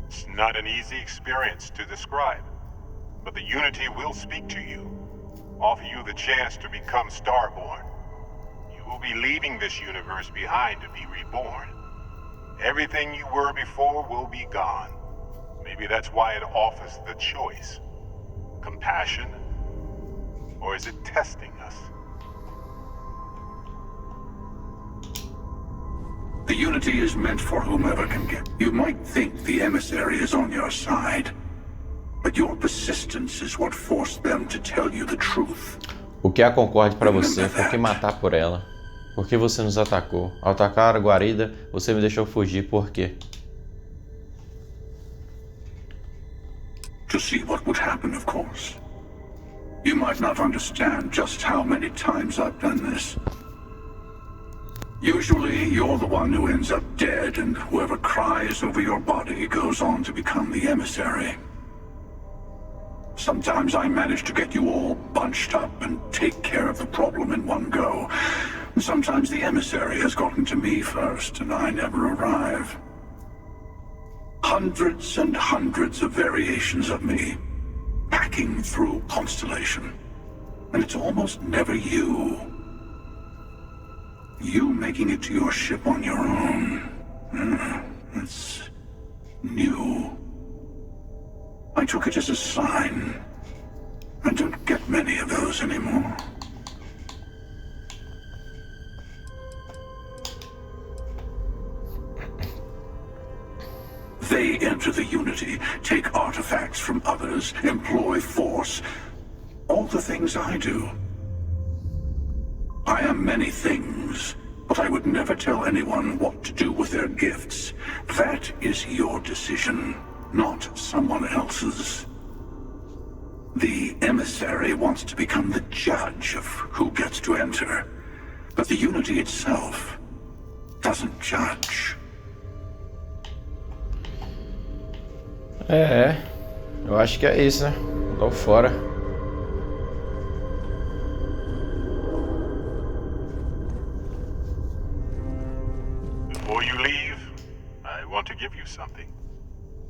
It's not an easy experience to describe, but the Unity will speak to you, offer you the chance to become Starborn. You will be leaving this universe behind to be reborn. Everything you were before will be gone. Maybe that's why it offers the choice. Compassion, or is it testing us? The Unity is meant for whomever can get. You might think the emissary is on your side, but your persistence is what forced them to tell you the truth. O que a concorde para você foi que matar por ela. Por que você nos atacou? Ao atacar a guarida, você me deixou fugir por quê? To see what would happen, of course. You might not understand just how many times I've done this. Usually, you're the one who ends up dead, and whoever cries over your body goes on to become the emissary. Sometimes I manage to get you all bunched up and take care of the problem in one go. And sometimes the emissary has gotten to me first, and I never arrive. Hundreds and hundreds of variations of me, packing through Constellation. And it's almost never you. You making it to your ship on your own. It's new. I took it as a sign. I don't get many of those anymore. They enter the Unity, take artifacts from others, employ force. All the things I do. I am many things, but I would never tell anyone what to do with their gifts. That is your decision, not someone else's. The emissary wants to become the judge of who gets to enter, but the Unity itself doesn't judge. Eu acho que é isso, né? Tô fora. Before you leave, I want to give you something.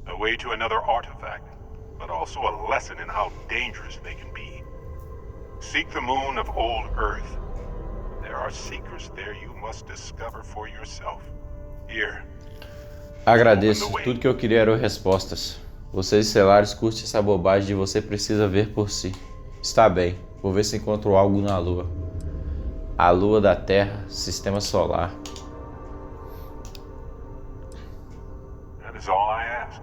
A way to another artifact, but also a lesson in how dangerous they can be. Seek the moon of old Earth. There are secrets there you must discover for yourself. Here. Agradeço. Tudo que eu queria eram respostas. Vocês estelares curtem essa bobagem de você precisa ver por si. Está bem. Vou ver se encontro algo na Lua. A Lua da Terra, Sistema Solar. That is all I ask.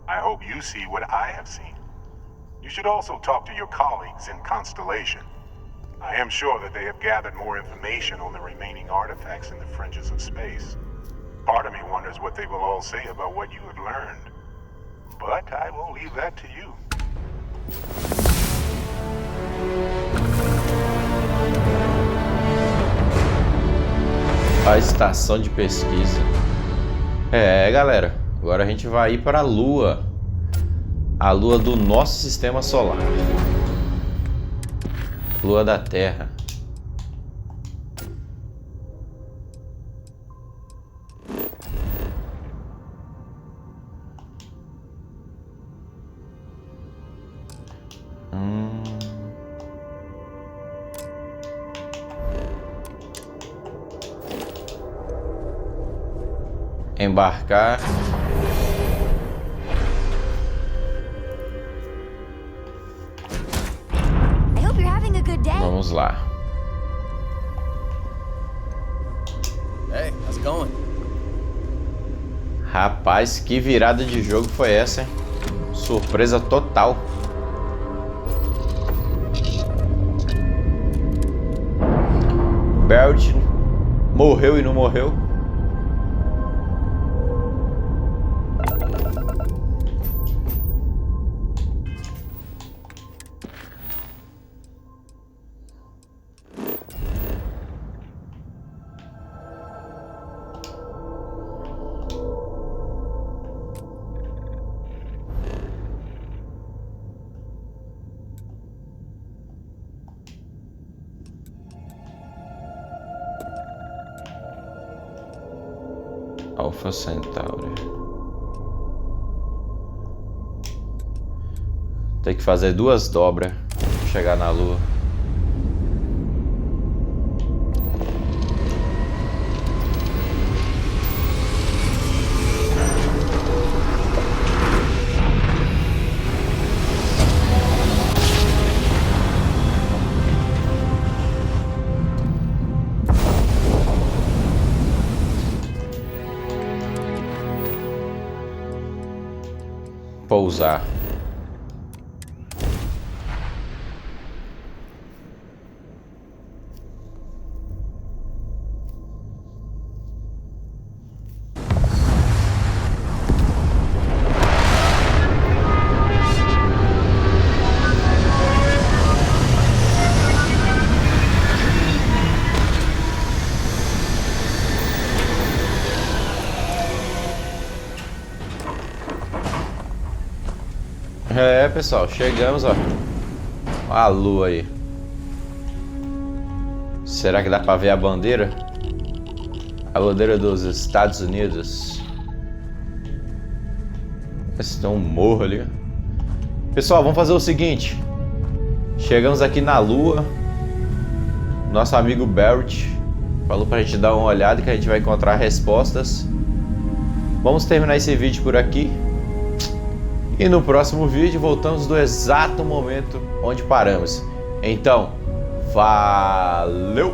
I hope you see what I have seen. You should also talk to your colleagues in Constellation. I am sure that they have gathered more information on the remaining artifacts in the fringes of space. Part of me wonders what they will all say about what you have learned. But I will leave that to you. A estação de pesquisa. Galera, agora a gente vai ir para a Lua. A Lua do nosso sistema solar. Lua da Terra. Embarcar. I hope you're having a good day. Vamos lá. Hey, how's it going? Rapaz, que virada de jogo foi essa, hein? Surpresa total. Belt morreu e não morreu. Alpha Centauri. Tem que fazer 2 dobras pra chegar na Lua. Pousar. É, pessoal, chegamos, ó. A Lua aí. Será que dá pra ver a bandeira? A bandeira dos Estados Unidos. Esse tem um morro ali. Pessoal, vamos fazer o seguinte. Chegamos aqui na Lua. Nosso amigo Barrett falou pra gente dar uma olhada que a gente vai encontrar respostas. Vamos terminar esse vídeo por aqui. E no próximo vídeo voltamos do exato momento onde paramos. Então, valeu!